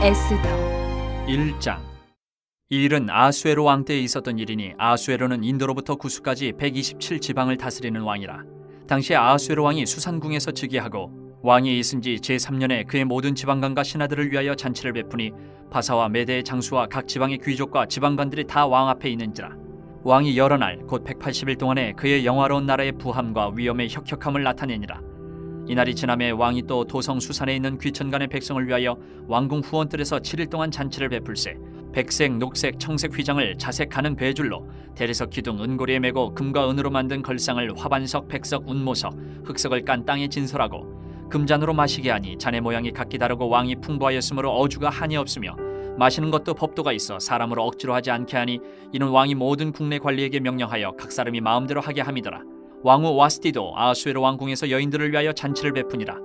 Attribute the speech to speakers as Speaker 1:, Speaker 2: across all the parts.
Speaker 1: 에스더
Speaker 2: 1장. 이 일은 아수에로 왕 때에 있었던 일이니 아수에로는 인도로부터 구스까지 127지방을 다스리는 왕이라. 당시 아수에로 왕이 수산궁에서 즉위하고 왕이 있은 지 제3년에 그의 모든 지방관과 신하들을 위하여 잔치를 베푸니 바사와 메대의 장수와 각 지방의 귀족과 지방관들이 다 왕 앞에 있는지라. 왕이 여러 날 곧 180일 동안에 그의 영화로운 나라의 부함과 위엄의 혁혁함을 나타내니라. 이날이 지남에 왕이 또 도성 수산에 있는 귀천간의 백성을 위하여 왕궁 후원뜰에서 7일 동안 잔치를 베풀세 백색, 녹색, 청색 휘장을 자색 가는 배줄로 대리석 기둥 은고리에 메고 금과 은으로 만든 걸상을 화반석, 백석, 운모석, 흑석을 깐 땅에 진설하고 금잔으로 마시게 하니 잔의 모양이 각기 다르고 왕이 풍부하였으므로 어주가 한이 없으며 마시는 것도 법도가 있어 사람으로 억지로 하지 않게 하니 이는 왕이 모든 국내 관리에게 명령하여 각 사람이 마음대로 하게 함이더라. 왕후 와스디도 아수에로 왕궁에서 여인들을 위하여 잔치를 베푸니라.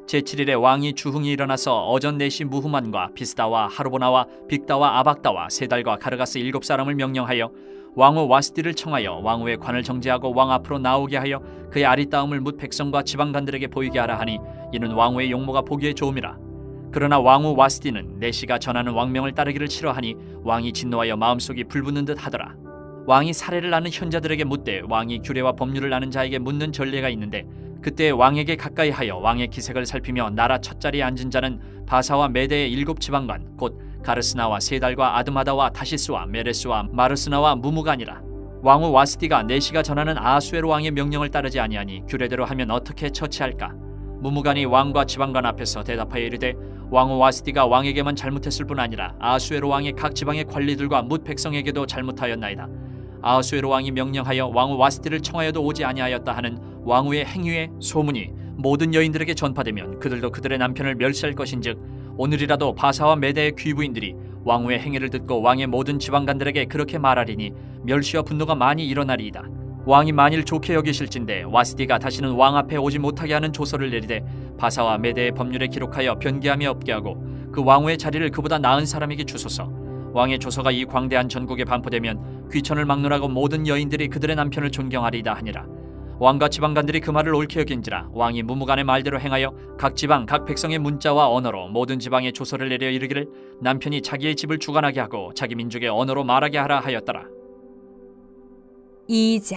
Speaker 2: 제7일에 왕이 주흥이 일어나서 어전 네시 무후만과 비스다와 하르보나와 빅다와 아박다와 세달과 가르가스 7사람을 명령하여 왕후 와스디를 청하여 왕후의 관을 정제하고 왕 앞으로 나오게 하여 그의 아리따움을 뭇 백성과 지방관들에게 보이게 하라 하니 이는 왕후의 용모가 보기에 좋음이라. 그러나 왕후 와스디는 네시가 전하는 왕명을 따르기를 싫어하니 왕이 진노하여 마음속이 불붙는 듯 하더라. 왕이 사례를 아는 현자들에게 묻되 왕이 규례와 법률을 아는 자에게 묻는 전례가 있는데 그때 왕에게 가까이 하여 왕의 기색을 살피며 나라 첫자리에 앉은 자는 바사와 메대의 7지방관 곧 가르스나와 세달과 아드마다와 다시스와 메레스와 마르스나와 무무간이라. 왕후 와스디가 네시가 전하는 아수에로 왕의 명령을 따르지 아니하니 규례대로 하면 어떻게 처치할까? 무무간이 왕과 지방관 앞에서 대답하여 이르되 왕후 와스디가 왕에게만 잘못했을 뿐 아니라 아수에로 왕의 각 지방의 관리들과 뭇 백성에게도 잘못하였나이다. 아수에로 왕이 명령하여 왕후 와스디를 청하여도 오지 아니하였다 하는 왕후의 행위의 소문이 모든 여인들에게 전파되면 그들도 그들의 남편을 멸시할 것인즉 오늘이라도 바사와 메대의 귀부인들이 왕후의 행위를 듣고 왕의 모든 지방관들에게 그렇게 말하리니 멸시와 분노가 많이 일어나리이다. 왕이 만일 좋게 여기실진데 와스디가 다시는 왕 앞에 오지 못하게 하는 조서를 내리되 바사와 메대의 법률에 기록하여 변개함이 없게 하고 그 왕후의 자리를 그보다 나은 사람에게 주소서. 왕의 조서가 이 광대한 전국에 반포되면 귀천을 막론하고 모든 여인들이 그들의 남편을 존경하리이다 하니라. 왕과 지방관들이 그 말을 옳게 여긴지라 왕이 무무간의 말대로 행하여 각 지방 각 백성의 문자와 언어로 모든 지방에 조서를 내려 이르기를 남편이 자기의 집을 주관하게 하고 자기 민족의 언어로 말하게 하라 하였더라.
Speaker 1: 2장.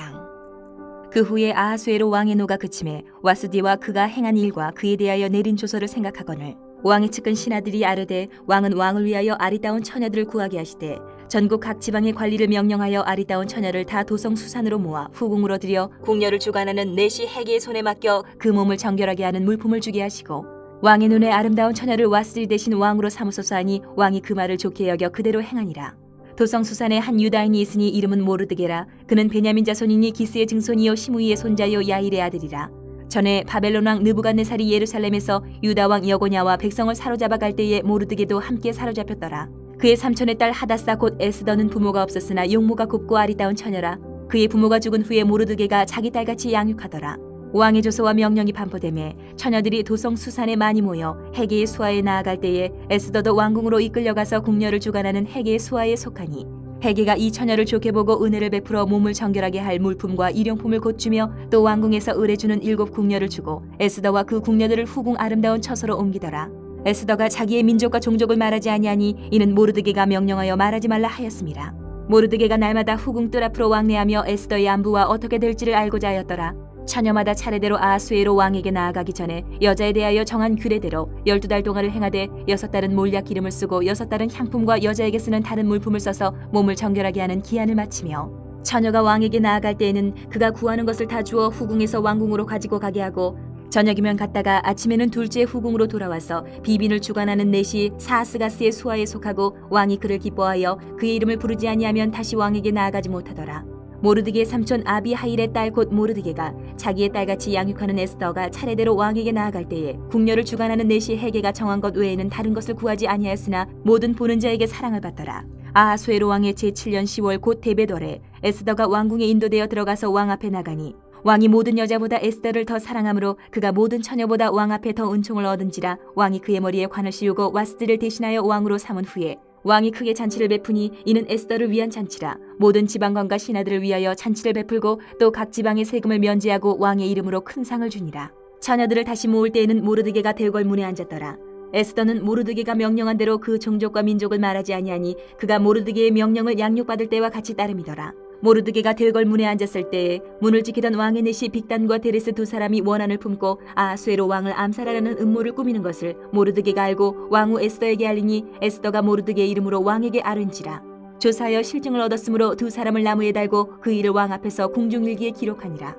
Speaker 1: 그 후에 아하수에로 왕의 노가 그침에 와스디와 그가 행한 일과 그에 대하여 내린 조서를 생각하거늘 왕의 측근 신하들이 아르되 왕은 왕을 위하여 아리따운 처녀들을 구하게 하시되 전국 각 지방의 관리를 명령하여 아리따운 처녀를 다 도성 수산으로 모아 후궁으로 들여 궁녀를 주관하는 네시 해계의 손에 맡겨 그 몸을 정결하게 하는 물품을 주게 하시고 왕의 눈에 아름다운 처녀를 와스디 대신 왕으로 삼으소서 하니 왕이 그 말을 좋게 여겨 그대로 행하니라. 도성 수산에 한 유다인이 있으니 이름은 모르드게라. 그는 베냐민 자손이니 기스의 증손이요 시므이의 손자요 야일의 아들이라. 전에 바벨론 왕 느부갓네살이 예루살렘에서 유다 왕 여고냐와 백성을 사로잡아 갈 때에 모르드게도 함께 사로잡혔더라. 그의 삼촌의 딸 하다사 곧 에스더는 부모가 없었으나 용모가 곱고 아리따운 처녀라. 그의 부모가 죽은 후에 모르드게가 자기 딸같이 양육하더라. 왕의 조서와 명령이 반포되매 처녀들이 도성 수산에 많이 모여 해계의 수하에 나아갈 때에 에스더도 왕궁으로 이끌려가서 궁녀를 주관하는 해계의 수하에 속하니 해계가 이 처녀를 좋게 보고 은혜를 베풀어 몸을 정결하게 할 물품과 일용품을 곧 주며 또 왕궁에서 의뢰주는 7 궁녀를 주고 에스더와 그 궁녀들을 후궁 아름다운 처소로 옮기더라. 에스더가 자기의 민족과 종족을 말하지 아니하니 이는 모르드게가 명령하여 말하지 말라 하였습니다. 모르드게가 날마다 후궁 뜰 앞으로 왕래하며 에스더의 안부와 어떻게 될지를 알고자 하였더라. 처녀마다 차례대로 아하수에로 왕에게 나아가기 전에 여자에 대하여 정한 규례대로 12달 동안을 행하되 6달은 몰약 기름을 쓰고 6달은 향품과 여자에게 쓰는 다른 물품을 써서 몸을 정결하게 하는 기한을 마치며 처녀가 왕에게 나아갈 때에는 그가 구하는 것을 다 주어 후궁에서 왕궁으로 가지고 가게 하고 저녁이면 갔다가 아침에는 둘째 후궁으로 돌아와서 비빈을 주관하는 네시 사스가스의 수하에 속하고 왕이 그를 기뻐하여 그의 이름을 부르지 아니하면 다시 왕에게 나아가지 못하더라. 모르드게의 삼촌 아비하일의 딸 곧 모르드게가 자기의 딸같이 양육하는 에스더가 차례대로 왕에게 나아갈 때에 궁녀를 주관하는 네시 해계가 정한 것 외에는 다른 것을 구하지 아니하였으나 모든 보는 자에게 사랑을 받더라. 아하수에로 왕의 제7년 10월 곧 데베월에 에스더가 왕궁에 인도되어 들어가서 왕 앞에 나가니 왕이 모든 여자보다 에스더를 더 사랑하므로 그가 모든 처녀보다 왕 앞에 더 은총을 얻은지라 왕이 그의 머리에 관을 씌우고 와스디를 대신하여 왕으로 삼은 후에 왕이 크게 잔치를 베푸니 이는 에스더를 위한 잔치라. 모든 지방관과 신하들을 위하여 잔치를 베풀고 또 각 지방의 세금을 면제하고 왕의 이름으로 큰 상을 주니라. 처녀들을 다시 모을 때에는 모르드게가 대궐문에 앉았더라. 에스더는 모르드게가 명령한 대로 그 종족과 민족을 말하지 아니하니 그가 모르드게의 명령을 양육받을 때와 같이 따름이더라. 모르드게가 대궐문에 앉았을 때에 문을 지키던 왕의 내시 빅단과 데레스 두 사람이 원한을 품고 아하수에로 왕을 암살하라는 음모를 꾸미는 것을 모르드게가 알고 왕후 에스더에게 알리니 에스더가 모르드게의 이름으로 왕에게 아른지라. 조사하여 실증을 얻었으므로 두 사람을 나무에 달고 그 일을 왕 앞에서 궁중일기에 기록하니라.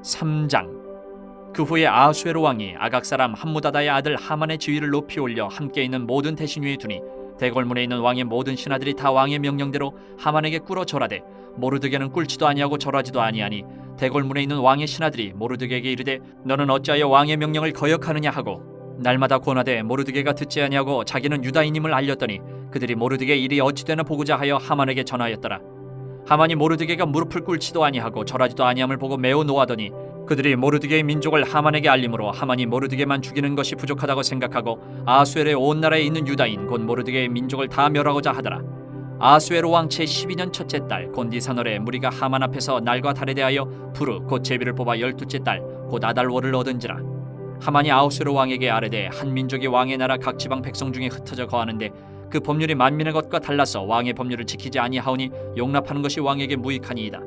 Speaker 2: 3장. 그 후에 아하수에로 왕이 아각 사람 함무다다의 아들 하만의 지위를 높이 올려 함께 있는 모든 대신 위에 두니 대궐문에 있는 왕의 모든 신하들이 다 왕의 명령대로 하만에게 꿇어 절하되 모르드게는 꿇지도 아니하고 절하지도 아니하니 대궐문에 있는 왕의 신하들이 모르드게에게 이르되 너는 어찌하여 왕의 명령을 거역하느냐 하고 날마다 권하되 모르드게가 듣지 아니하고 자기는 유다인임을 알렸더니 그들이 모르드게의 일이 어찌되나 보고자 하여 하만에게 전하였더라. 하만이 모르드게가 무릎을 꿇지도 아니하고 절하지도 아니함을 보고 매우 노하더니 그들이 모르드게의 민족을 하만에게 알림으로 하만이 모르드게만 죽이는 것이 부족하다고 생각하고 아하수에로의 온 나라에 있는 유다인 곧 모르드게의 민족을 다 멸하고자 하더라. 아하수에로 왕 제 12년 첫째 달 곤디사널에 무리가 하만 앞에서 날과 달에 대하여 부르 곧 제비를 뽑아 12째 달 곧 아달월을 얻은지라. 하만이 아하수에로 왕에게 아뢰되 한 민족이 왕의 나라 각 지방 백성 중에 흩어져 거하는데 그 법률이 만민의 것과 달라서 왕의 법률을 지키지 아니하오니 용납하는 것이 왕에게 무익하니이다.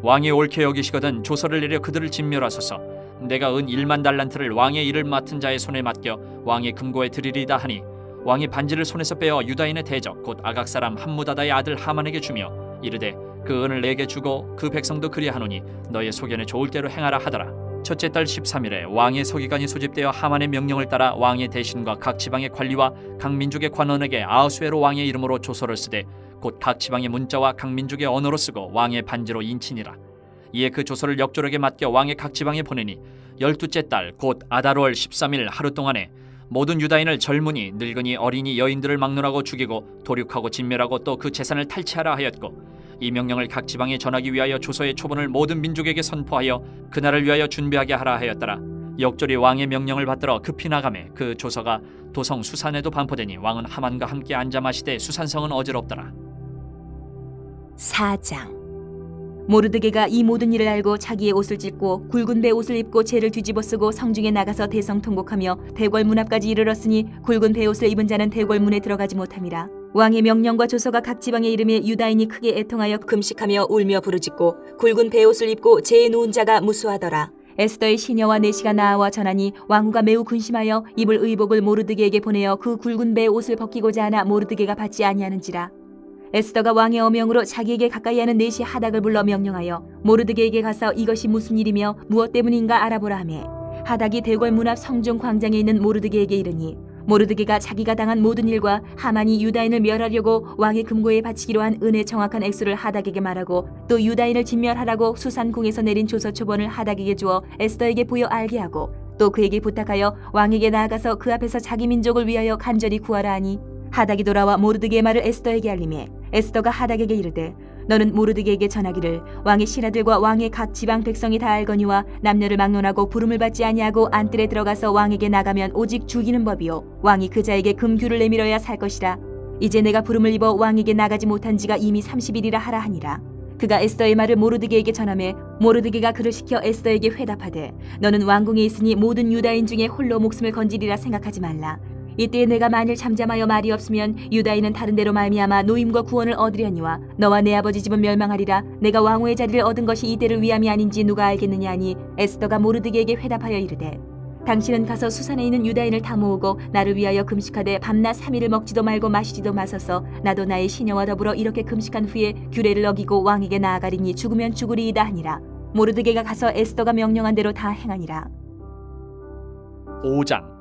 Speaker 2: 왕이 옳게 여기시거든 조서를 내려 그들을 진멸하소서. 내가 은 1만 달란트를 왕의 일을 맡은 자의 손에 맡겨 왕의 금고에 드리리다 하니 왕이 반지를 손에서 빼어 유다인의 대적 곧 아각 사람 함무다다의 아들 하만에게 주며 이르되 그 은을 내게 주고 그 백성도 그리하노니 너의 소견에 좋을 대로 행하라 하더라. 첫째 달 13일에 왕의 서기관이 소집되어 하만의 명령을 따라 왕의 대신과 각 지방의 관리와 각 민족의 관원에게 아하수에로 왕의 이름으로 조서를 쓰되 곧 각 지방의 문자와 각 민족의 언어로 쓰고 왕의 반지로 인치니라. 이에 그 조서를 역졸에게 맡겨 왕의 각 지방에 보내니 12째 달 곧 아달월 13일 하루 동안에 모든 유다인을 젊은이 늙은이 어린이 여인들을 막론하고 죽이고 도륙하고 진멸하고 또 그 재산을 탈취하라 하였고 이 명령을 각 지방에 전하기 위하여 조서의 초본을 모든 민족에게 선포하여 그날을 위하여 준비하게 하라 하였더라. 역졸이 왕의 명령을 받들어 급히 나가매 그 조서가 도성 수산에도 반포되니 왕은 하만과 함께 앉아 마시되 수산성은 어지럽더라.
Speaker 1: 4장. 모르드게가 이 모든 일을 알고 자기의 옷을 찢고 굵은 배 옷을 입고 죄를 뒤집어 쓰고 성중에 나가서 대성 통곡하며 대궐 문 앞까지 이르렀으니 굵은 배 옷을 입은 자는 대궐 문에 들어가지 못함이라. 왕의 명령과 조서가 각 지방의 이름에 유다인이 크게 애통하여 금식하며 울며 부르짖고 굵은 배 옷을 입고 죄에 누운 자가 무수하더라. 에스더의 시녀와 내시가 나와 전하니 왕후가 매우 근심하여 입을 의복을 모르드게에게 보내어 그 굵은 배 옷을 벗기고자 하나 모르드게가 받지 아니하는지라. 에스더가 왕의 어명으로 자기에게 가까이 하는 내시 하닥을 불러 명령하여 모르드게에게 가서 이것이 무슨 일이며 무엇 때문인가 알아보라 하매 하닥이 대궐 문 앞 성중 광장에 있는 모르드게에게 이르니 모르드게가 자기가 당한 모든 일과 하만이 유다인을 멸하려고 왕의 금고에 바치기로 한 은의 정확한 액수를 하닥에게 말하고 또 유다인을 진멸하라고 수산궁에서 내린 조서 초본을 하닥에게 주어 에스더에게 보여 알게 하고 또 그에게 부탁하여 왕에게 나아가서 그 앞에서 자기 민족을 위하여 간절히 구하라 하니 하닥이 돌아와 모르드게의 말을 에스더에게 알리매 에스더가 하닥에게 이르되 너는 모르드게에게 전하기를 왕의 신하들과 왕의 각 지방 백성이 다 알거니와 남녀를 막론하고 부름을 받지 아니하고 안뜰에 들어가서 왕에게 나가면 오직 죽이는 법이요 왕이 그 자에게 금규를 내밀어야 살 것이라. 이제 내가 부름을 입어 왕에게 나가지 못한 지가 이미 30일이라 하라 하니라. 그가 에스더의 말을 모르드게에게 전하매 모르드게가 그를 시켜 에스더에게 회답하되 너는 왕궁에 있으니 모든 유다인 중에 홀로 목숨을 건지리라 생각하지 말라. 이때 내가 만일 잠잠하여 말이 없으면 유다인은 다른 데로 말미암아 노임과 구원을 얻으려니와 너와 내 아버지 집은 멸망하리라. 내가 왕후의 자리를 얻은 것이 이때를 위함이 아닌지 누가 알겠느냐 하니 에스더가 모르드게에게 회답하여 이르되 당신은 가서 수산에 있는 유다인을 다 모으고 나를 위하여 금식하되 밤낮 3일을 먹지도 말고 마시지도 마소서. 나도 나의 시녀와 더불어 이렇게 금식한 후에 규례를 어기고 왕에게 나아가리니 죽으면 죽으리이다 하니라. 모르드게가 가서 에스더가 명령한 대로 다 행하니라.
Speaker 2: 5장.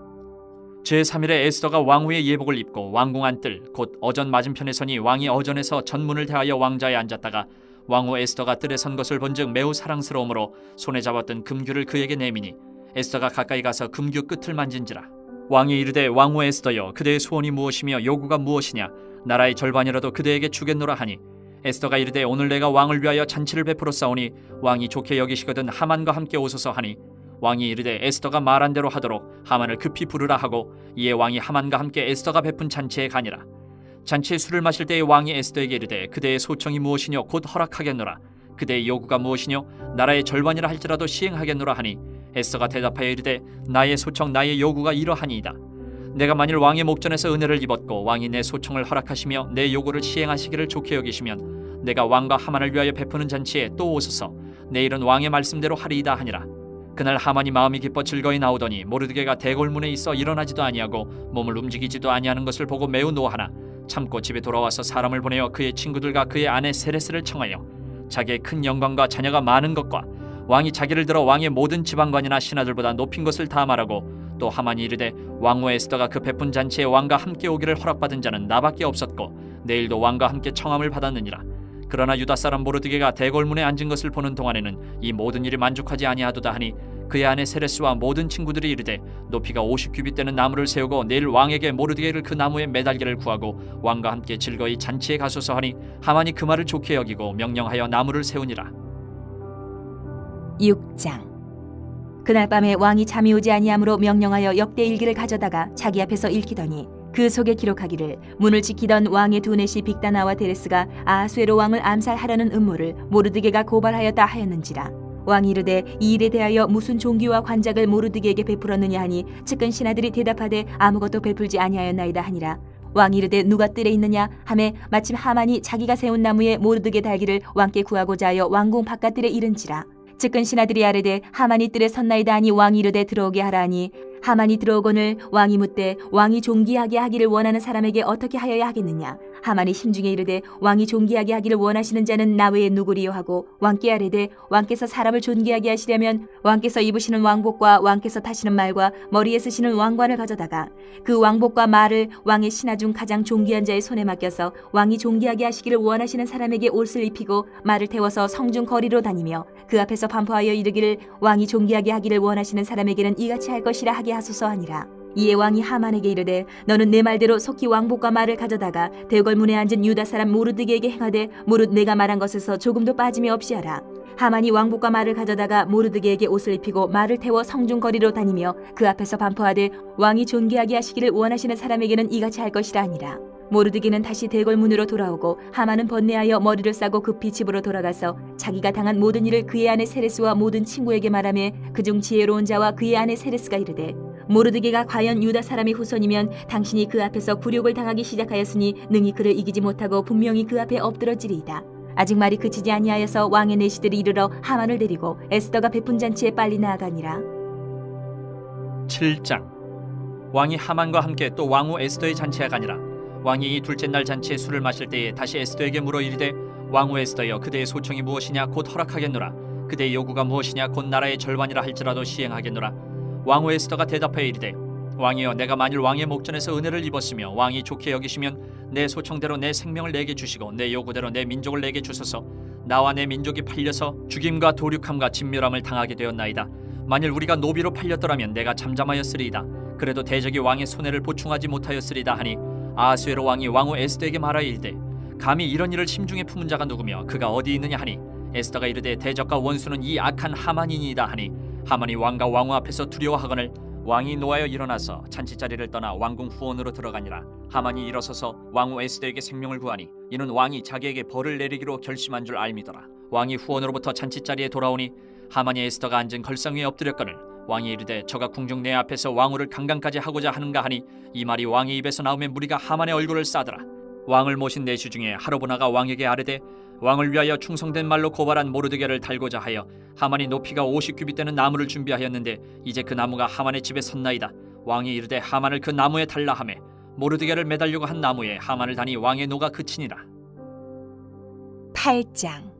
Speaker 2: 제3일에 에스더가 왕후의 예복을 입고 왕궁 안뜰 곧 어전 맞은편에 서니 왕이 어전에서 전문을 대하여 왕자에 앉았다가 왕후 에스더가 뜰에 선 것을 본즉 매우 사랑스러우므로 손에 잡았던 금규를 그에게 내미니 에스더가 가까이 가서 금규 끝을 만진지라. 왕이 이르되 왕후 에스더여 그대의 소원이 무엇이며 요구가 무엇이냐 나라의 절반이라도 그대에게 주겠노라 하니 에스더가 이르되 오늘 내가 왕을 위하여 잔치를 베풀어 싸우니 왕이 좋게 여기시거든 하만과 함께 오소서 하니 왕이 이르되 에스더가 말한 대로 하도록 하만을 급히 부르라 하고 이에 왕이 하만과 함께 에스더가 베푼 잔치에 가니라. 잔치에 술을 마실 때에 왕이 에스더에게 이르되 그대의 소청이 무엇이뇨 곧 허락하겠노라. 그대의 요구가 무엇이뇨 나라의 절반이라 할지라도 시행하겠노라 하니 에스더가 대답하여 이르되 나의 소청 나의 요구가 이러하니이다. 내가 만일 왕의 목전에서 은혜를 입었고 왕이 내 소청을 허락하시며 내 요구를 시행하시기를 좋게 여기시면 내가 왕과 하만을 위하여 베푸는 잔치에 또 오소서 내 일은 왕의 말씀대로 하리이다 하니라. 그날 하만이 마음이 기뻐 즐거이 나오더니 모르드게가 대궐문에 있어 일어나지도 아니하고 몸을 움직이지도 아니하는 것을 보고 매우 노하나 참고 집에 돌아와서 사람을 보내어 그의 친구들과 그의 아내 세레스를 청하여 자기의 큰 영광과 자녀가 많은 것과 왕이 자기를 들어 왕의 모든 지방관이나 신하들보다 높인 것을 다 말하고 또 하만이 이르되 왕후 에스더가 그 베푼 잔치에 왕과 함께 오기를 허락받은 자는 나밖에 없었고 내일도 왕과 함께 청함을 받았느니라. 그러나 유다 사람 모르드게가 대궐문에 앉은 것을 보는 동안에는 이 모든 일이 만족하지 아니하도다 하니 그의 아내 세레스와 모든 친구들이 이르되 높이가 50규빗 되는 나무를 세우고 내일 왕에게 모르드게를 그 나무에 매달기를 구하고 왕과 함께 즐거이 잔치에 가소서 하니 하만이 그 말을 좋게 여기고 명령하여 나무를 세우니라.
Speaker 1: 6장. 그날 밤에 왕이 잠이 오지 아니하므로 명령하여 역대일기를 가져다가 자기 앞에서 읽히더니 그 속에 기록하기를 문을 지키던 왕의 두넷이 빅다나와 데레스가 아하수에로 왕을 암살하려는 음모를 모르드게가 고발하였다 하였는지라. 왕이 이르되 이 일에 대하여 무슨 종기와 관작을 모르드게에게 베풀었느냐 하니 측근 신하들이 대답하되 아무것도 베풀지 아니하였나이다 하니라. 왕이 이르되 누가 뜰에 있느냐 하매 마침 하만이 자기가 세운 나무에 모르드게 달기를 왕께 구하고자 하여 왕궁 바깥들에 이른지라. 측근 신하들이 아뢰되 하만이 뜰에 섰나이다 하니 왕이 이르되 들어오게 하라 하니 하만이 들어오거늘 왕이 묻되 왕이 존귀하게 하기를 원하는 사람에게 어떻게 하여야 하겠느냐. 하만이 심중에 이르되 왕이 존귀하게 하기를 원하시는 자는 나 외에 누구리요 하고 왕께 아뢰되 왕께서 사람을 존귀하게 하시려면 왕께서 입으시는 왕복과 왕께서 타시는 말과 머리에 쓰시는 왕관을 가져다가 그 왕복과 말을 왕의 신하 중 가장 존귀한 자의 손에 맡겨서 왕이 존귀하게 하시기를 원하시는 사람에게 옷을 입히고 말을 태워서 성중 거리로 다니며 그 앞에서 반포하여 이르기를 왕이 존귀하게 하기를 원하시는 사람에게는 이같이 할 것이라 하게 하소서 하니라. 이에 왕이 하만에게 이르되 너는 내 말대로 속히 왕복과 말을 가져다가 대궐문에 앉은 유다 사람 모르드게에게 행하되 무릇 내가 말한 것에서 조금도 빠짐이 없이 하라. 하만이 왕복과 말을 가져다가 모르드게에게 옷을 입히고 말을 태워 성중 거리로 다니며 그 앞에서 반포하되 왕이 존귀하게 하시기를 원하시는 사람에게는 이같이 할 것이라 하니라. 모르드게는 다시 대궐문으로 돌아오고 하만은 번뇌하여 머리를 싸고 급히 집으로 돌아가서 자기가 당한 모든 일을 그의 아내 세레스와 모든 친구에게 말하며 그중 지혜로운 자와 그의 아내 세레스가 이르되 모르드게가 과연 유다 사람의 후손이면 당신이 그 앞에서 굴욕을 당하기 시작하였으니 능히 그를 이기지 못하고 분명히 그 앞에 엎드러지리이다. 아직 말이 그치지 아니하여서 왕의 내시들이 이르러 하만을 데리고 에스더가 베푼 잔치에 빨리 나아가니라.
Speaker 2: 7장. 왕이 하만과 함께 또 왕후 에스더의 잔치에 가니라. 왕이 이 둘째 날 잔치에 술을 마실 때에 다시 에스더에게 물어 이르되 왕후 에스더여 그대의 소청이 무엇이냐 곧 허락하겠노라. 그대의 요구가 무엇이냐 곧 나라의 절반이라 할지라도 시행하겠노라. 왕후 에스더가 대답하여 이르되 왕이여 내가 만일 왕의 목전에서 은혜를 입었으며 왕이 좋게 여기시면 내 소청대로 내 생명을 내게 주시고 내 요구대로 내 민족을 내게 주소서. 나와 내 민족이 팔려서 죽임과 도륙함과 진멸함을 당하게 되었나이다. 만일 우리가 노비로 팔렸더라면 내가 잠잠하였으리이다. 그래도 대적이 왕의 손해를 보충하지 못하였으리다 하니 아하수에로 왕이 왕후 에스더에게 말하여 이르되 감히 이런 일을 심중에 품은 자가 누구며 그가 어디 있느냐 하니 에스더가 이르되 대적과 원수는 이 악한 하만이니이다 하니 하만이 왕과 왕후 앞에서 두려워하거늘 왕이 노하여 일어나서 잔치자리를 떠나 왕궁 후원으로 들어가니라. 하만이 일어서서 왕후 에스더에게 생명을 구하니 이는 왕이 자기에게 벌을 내리기로 결심한 줄 알미더라. 왕이 후원으로부터 잔치자리에 돌아오니 하만이 에스더가 앉은 걸상 위에 엎드렸거늘 왕이 이르되 저가 궁중 내 앞에서 왕후를 강간까지 하고자 하는가 하니 이 말이 왕의 입에서 나오면 무리가 하만의 얼굴을 싸더라. 왕을 모신 내시 중에 하르보나가 왕에게 아뢰되 왕을 위하여 충성된 말로 고발한 모르드게를 달고자 하여 하만이 높이가 50규빗 되는 나무를 준비하였는데 이제 그 나무가 하만의 집에 섰나이다. 왕이 이르되 하만을 그 나무에 달라 하매 모르드게를 매달려고 한 나무에 하만을 다니 왕의 노가 그치니라.
Speaker 1: 8장.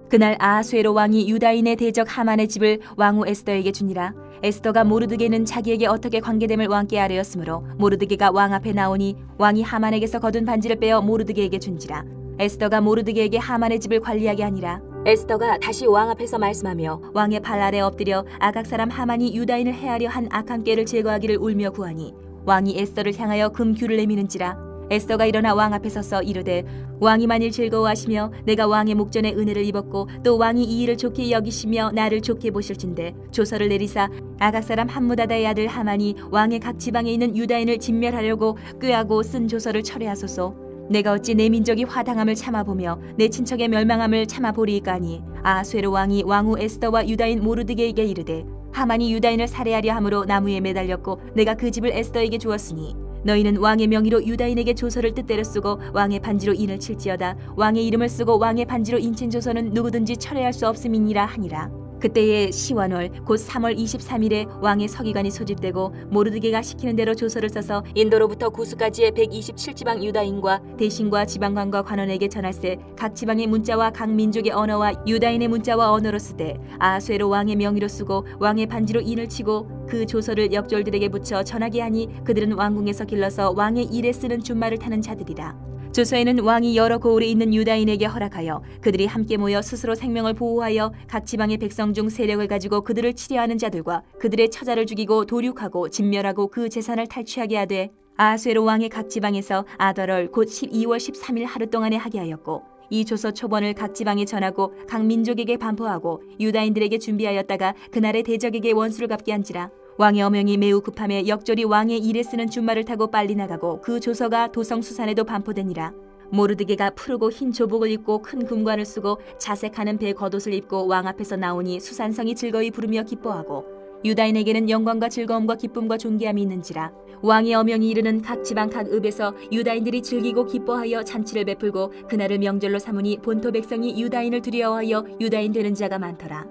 Speaker 1: 그날 아하수에로 왕이 유다인의 대적 하만의 집을 왕후 에스더에게 주니라. 에스더가 모르드게는 자기에게 어떻게 관계됨을 왕께 아뢰었으므로 모르드게가 왕 앞에 나오니 왕이 하만에게서 거둔 반지를 빼어 모르드게에게 준지라. 에스더가 모르드게에게 하만의 집을 관리하게 하니라. 에스더가 다시 왕 앞에서 말씀하며 왕의 발 아래 엎드려 아각 사람 하만이 유다인을 해하려 한 악한 꾀를 제거하기를 울며 구하니 왕이 에스더를 향하여 금규를 내미는지라. 에스더가 일어나 왕 앞에 서서 이르되 왕이 만일 즐거워하시며 내가 왕의 목전에 은혜를 입었고 또 왕이 이 일을 좋게 여기시며 나를 좋게 보실진대 조서를 내리사 아각 사람 함무다다의 아들 하만이 왕의 각 지방에 있는 유다인을 진멸하려고 꾀하고 쓴 조서를 철회하소서. 내가 어찌 내 민족이 화당함을 참아보며 내 친척의 멸망함을 참아보리이까니 아하수에로 왕이 왕후 에스더와 유다인 모르드게에게 이르되 하만이 유다인을 살해하려 함으로 나무에 매달렸고 내가 그 집을 에스더에게 주었으니 너희는 왕의 명의로 유다인에게 조서를 뜻대로 쓰고 왕의 반지로 인을 칠지어다. 왕의 이름을 쓰고 왕의 반지로 인친 조서는 누구든지 철회할 수 없음이니라 하니라. 그때에 시완월 곧 3월 23일에 왕의 서기관이 소집되고 모르드게가 시키는 대로 조서를 써서 인도로부터 구스까지의 127지방 유다인과 대신과 지방관과 관원에게 전할세. 각 지방의 문자와 각 민족의 언어와 유다인의 문자와 언어로 쓰되 아하수에로 왕의 명의로 쓰고 왕의 반지로 인을 치고 그 조서를 역졸들에게 붙여 전하게 하니 그들은 왕궁에서 길러서 왕의 일에 쓰는 준말을 타는 자들이라. 조서에는 왕이 여러 고을에 있는 유다인에게 허락하여 그들이 함께 모여 스스로 생명을 보호하여 각 지방의 백성 중 세력을 가지고 그들을 치려하는 자들과 그들의 처자를 죽이고 도륙하고 진멸하고 그 재산을 탈취하게 하되 아하수에로 왕의 각 지방에서 아달월 곧 12월 13일 하루 동안에 하게 하였고 이 조서 초본을 각 지방에 전하고 각 민족에게 반포하고 유다인들에게 준비하였다가 그날의 대적에게 원수를 갚게 한지라. 왕의 어명이 매우 급함에 역졸이 왕의 일에 쓰는 준말을 타고 빨리 나가고 그 조서가 도성 수산에도 반포되니라. 모르드게가 푸르고 흰 조복을 입고 큰 금관을 쓰고 자색하는 배 겉옷을 입고 왕 앞에서 나오니 수산성이 즐거이 부르며 기뻐하고 유다인에게는 영광과 즐거움과 기쁨과 존귀함이 있는지라. 왕의 어명이 이르는 각 지방 각 읍에서 유다인들이 즐기고 기뻐하여 잔치를 베풀고 그날을 명절로 삼으니 본토 백성이 유다인을 두려워하여 유다인 되는 자가 많더라.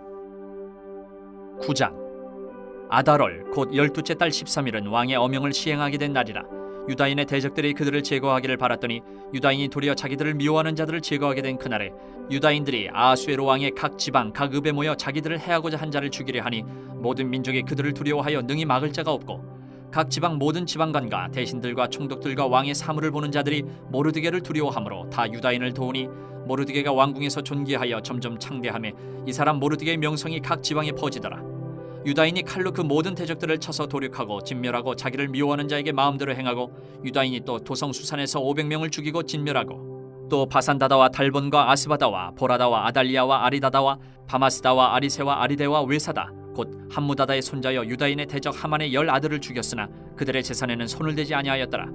Speaker 2: 9장. 아달월 곧 12째 달 13일은 왕의 어명을 시행하게 된 날이라. 유다인의 대적들이 그들을 제거하기를 바랐더니 유다인이 도리어 자기들을 미워하는 자들을 제거하게 된 그날에 유다인들이 아하수에로 왕의 각 지방 각 읍에 모여 자기들을 해하고자 한 자를 죽이려 하니 모든 민족이 그들을 두려워하여 능히 막을 자가 없고 각 지방 모든 지방관과 대신들과 총독들과 왕의 사물을 보는 자들이 모르드게를 두려워하므로 다 유다인을 도우니 모르드게가 왕궁에서 존귀하여 점점 창대하며 이 사람 모르드게의 명성이 각 지방에 퍼지더라. 유다인이 칼로 그 모든 대적들을 쳐서 도륙하고 진멸하고 자기를 미워하는 자에게 마음대로 행하고 유다인이 또 도성 수산에서 500명을 죽이고 진멸하고 또 바산다다와 달본과 아스바다와 보라다와 아달리아와 아리다다와 바마스다와 아리세와 아리데와 외사다 곧 함무다다의 손자여 유다인의 대적 하만의 10 아들을 죽였으나 그들의 재산에는 손을 대지 아니하였더라.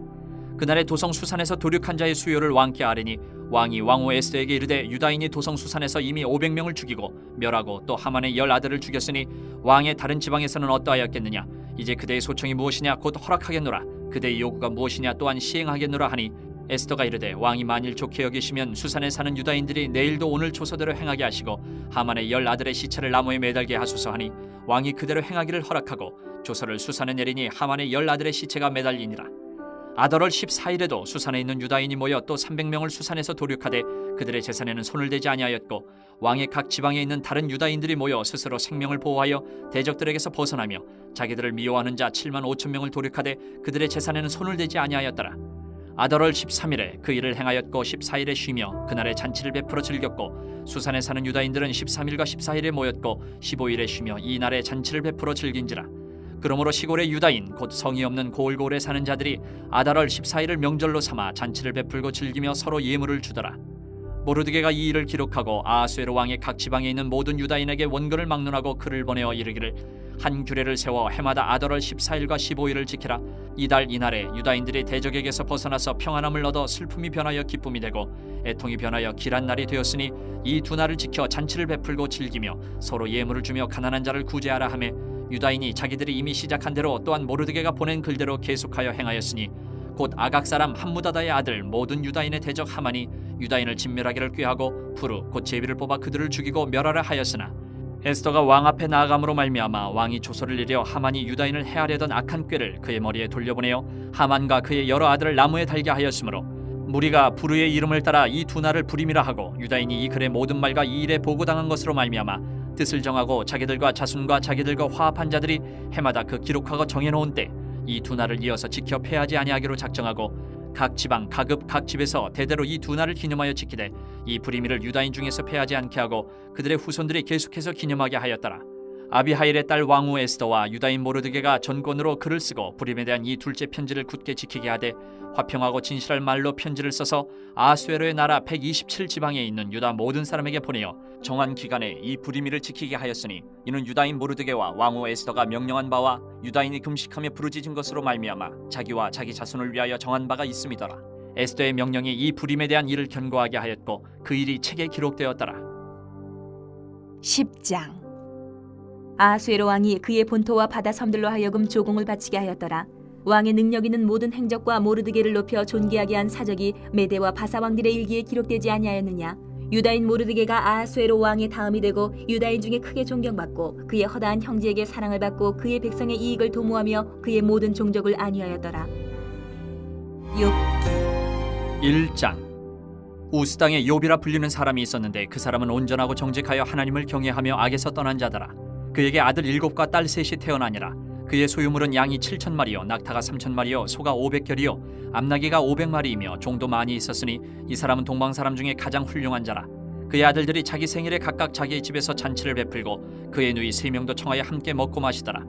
Speaker 2: 그날의 도성 수산에서 도륙한 자의 수요를 왕께 아뢰니 왕이 왕후 에스더에게 이르되 유다인이 도성 수산에서 이미 500명을 죽이고 멸하고 또 하만의 10 아들을 죽였으니 왕의 다른 지방에서는 어떠하였겠느냐. 이제 그대의 소청이 무엇이냐 곧 허락하겠노라. 그대의 요구가 무엇이냐 또한 시행하겠노라 하니 에스더가 이르되 왕이 만일 좋게 여기시면 수산에 사는 유다인들이 내일도 오늘 조서대로 행하게 하시고 하만의 10 아들의 시체를 나무에 매달게 하소서 하니 왕이 그대로 행하기를 허락하고 조서를 수산에 내리니 하만의 10 아들의 시체가 매달리니라. 아달월 14일에도 수산에 있는 유다인이 모여 또 300명을 수산에서 도륙하되 그들의 재산에는 손을 대지 아니하였고 왕의 각 지방에 있는 다른 유다인들이 모여 스스로 생명을 보호하여 대적들에게서 벗어나며 자기들을 미워하는 자 7만 5천 명을 도륙하되 그들의 재산에는 손을 대지 아니하였더라. 아달월 13일에 그 일을 행하였고 14일에 쉬며 그날에 잔치를 베풀어 즐겼고 수산에 사는 유다인들은 13일과 14일에 모였고 15일에 쉬며 이 날에 잔치를 베풀어 즐긴지라. 그러므로 시골의 유다인 곧 성이 없는 고을고을에 사는 자들이 아달월 14일을 명절로 삼아 잔치를 베풀고 즐기며 서로 예물을 주더라. 모르드게가 이 일을 기록하고 아하수에로 왕의 각 지방에 있는 모든 유다인에게 원근을 막론하고 글을 보내어 이르기를 한 규례를 세워 해마다 아달월 14일과 15일을 지키라. 이달 이날에 유다인들이 대적에게서 벗어나서 평안함을 얻어 슬픔이 변하여 기쁨이 되고 애통이 변하여 길한 날이 되었으니 이 두 날을 지켜 잔치를 베풀고 즐기며 서로 예물을 주며 가난한 자를 구제하라 하며 유다인이 자기들이 이미 시작한 대로 또한 모르드게가 보낸 글대로 계속하여 행하였으니 곧 아각 사람 함무다다의 아들 모든 유다인의 대적 하만이 유다인을 진멸하기를 꾀하고 푸르 곧 제비를 뽑아 그들을 죽이고 멸하라 하였으나 에스더가 왕 앞에 나아감으로 말미암아 왕이 조서를 내려 하만이 유다인을 해하려던 악한 꾀를 그의 머리에 돌려보내어 하만과 그의 여러 아들을 나무에 달게 하였으므로 무리가 푸르의 이름을 따라 이 두 날을 부림이라 하고 유다인이 이 글의 모든 말과 이 일에 보고당한 것으로 말미암아 뜻을 정하고 자기들과 자손과 자기들과 화합한 자들이 해마다 그 기록하고 정해놓은 때 이 두 날을 이어서 지켜 패하지 아니하기로 작정하고 각 지방 각 읍 각 집에서 대대로 이 두 날을 기념하여 지키되 이 불임이를 유다인 중에서 패하지 않게 하고 그들의 후손들이 계속해서 기념하게 하였더라. 아비하일의 딸 왕후 에스더와 유다인 모르드게가 전권으로 글을 쓰고 불임에 대한 이 둘째 편지를 굳게 지키게 하되 화평하고 진실할 말로 편지를 써서 아하수에로의 나라 127지방에 있는 유다 모든 사람에게 보내어 정한 기간에 이 불임이를 지키게 하였으니 이는 유다인 모르드게와 왕후 에스더가 명령한 바와 유다인이 금식하며 부르짖은 것으로 말미암아 자기와 자기 자손을 위하여 정한 바가 있음이더라. 에스더의 명령이 이 불임에 대한 일을 견고하게 하였고 그 일이 책에 기록되었더라.
Speaker 1: 10장. 아하수에로 왕이 그의 본토와 바다 섬들로 하여금 조공을 바치게 하였더라. 왕의 능력 있는 모든 행적과 모르드게를 높여 존귀하게 한 사적이 메대와 바사 왕들의 일기에 기록되지 아니하였느냐. 유다인 모르드게가 아하수에로 왕의 다음이 되고 유다인 중에 크게 존경받고 그의 허다한 형제에게 사랑을 받고 그의 백성의 이익을 도모하며 그의 모든 종족을 안위하였더라. 욥기
Speaker 2: 1장. 우스 땅에 욥이라 불리는 사람이 있었는데 그 사람은 온전하고 정직하여 하나님을 경외하며 악에서 떠난 자더라. 그에게 아들 7과 딸 3이 태어나니라. 그의 소유물은 양이 7,000마리요 낙타가 3,000마리요 소가 500결이요 암나귀가 500마리이며 종도 많이 있었으니 이 사람은 동방 사람 중에 가장 훌륭한 자라. 그의 아들들이 자기 생일에 각각 자기의 집에서 잔치를 베풀고 그의 누이 3명도 청하여 함께 먹고 마시더라.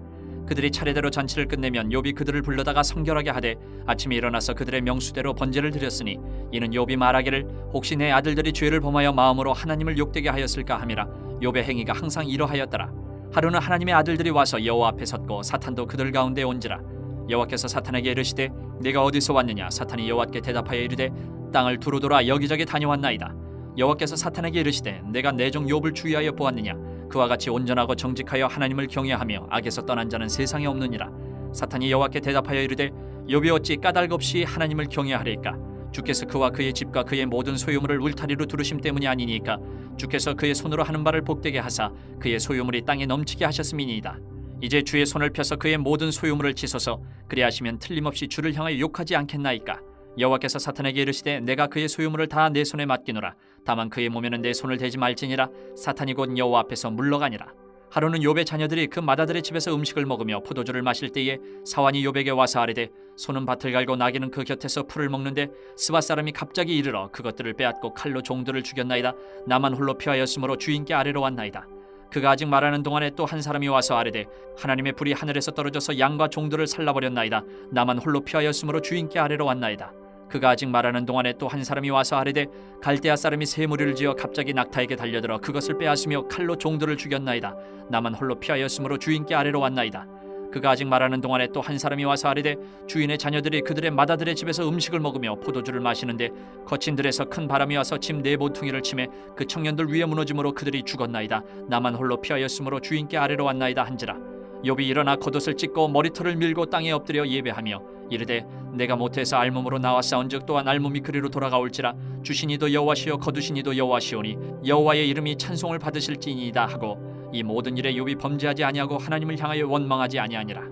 Speaker 2: 그들이 차례대로 잔치를 끝내면 욥이 그들을 불러다가 성결하게 하되 아침에 일어나서 그들의 명수대로 번제를 드렸으니 이는 욥이 말하기를 혹시 내 아들들이 죄를 범하여 마음으로 하나님을 욕되게 하였을까 함이라. 욥의 행위가 항상 이러하였더라. 하루는 하나님의 아들들이 와서 여호와 앞에 섰고 사탄도 그들 가운데 온지라. 여호와께서 사탄에게 이르시되 네가 어디서 왔느냐. 사탄이 여호와께 대답하여 이르되 땅을 두루 돌아 여기저기 다녀왔나이다. 여호와께서 사탄에게 이르시되 내가 내 종 욥을 주의하여 보았느냐. 그와 같이 온전하고 정직하여 하나님을 경외하며 악에서 떠난 자는 세상에 없느니라. 사탄이 여호와께 대답하여 이르되 욥이 어찌 까닭 없이 하나님을 경외하리까. 주께서 그와 그의 집과 그의 모든 소유물을 울타리로 두르심 때문이 아니니까. 주께서 그의 손으로 하는 바를 복되게 하사 그의 소유물이 땅에 넘치게 하셨음이니이다. 이제 주의 손을 펴서 그의 모든 소유물을 치소서. 그리하시면 틀림없이 주를 향하여 욕하지 않겠나이까. 여호와께서 사탄에게 이르시되 내가 그의 소유물을 다 내 손에 맡기노라. 다만 그의 몸에는 내 손을 대지 말지니라. 사탄이 곧 여호와 앞에서 물러가니라. 하루는 욥의 자녀들이 그 맏아들의 집에서 음식을 먹으며 포도주를 마실 때에 사환이 욥에게 와서 아뢰되 소는 밭을 갈고 나귀는 그 곁에서 풀을 먹는데 스바 사람이 갑자기 이르러 그것들을 빼앗고 칼로 종들을 죽였나이다. 나만 홀로 피하였으므로 주인께 아뢰러 왔나이다. 그가 아직 말하는 동안에 또 한 사람이 와서 아뢰되 하나님의 불이 하늘에서 떨어져서 양과 종들을 살라버렸나이다. 나만 홀로 피하였으므로 주인께 아뢰러 왔나이다. 그가 아직 말하는 동안에 또 한 사람이 와서 아뢰되 갈대아 사람이 새 무리를 지어 갑자기 낙타에게 달려들어 그것을 빼앗으며 칼로 종들을 죽였나이다. 나만 홀로 피하였으므로 주인께 아뢰러 왔나이다. 그가 아직 말하는 동안에 또 한 사람이 와서 아뢰되 주인의 자녀들이 그들의 맏아들의 집에서 음식을 먹으며 포도주를 마시는데 거친 들에서 큰 바람이 와서 집 네 모퉁이를 치매 그 청년들 위에 무너짐으로 그들이 죽었나이다. 나만 홀로 피하였으므로 주인께 아뢰러 왔나이다 한지라. 욥이 일어나 겉옷을 찢고 머리털을 밀고 땅에 엎드려 예배하며 이르되 내가 모태에서 알몸으로 나와 싸운즉 또한 알몸이 그리로 돌아가올지라. 주시니도 여호와시요 거두시니도 여호와시오니 여호와의 이름이 찬송을 받으실지니이다 하고 이 모든 일에 욥이 범죄하지 아니하고 하나님을 향하여 원망하지 아니하니라.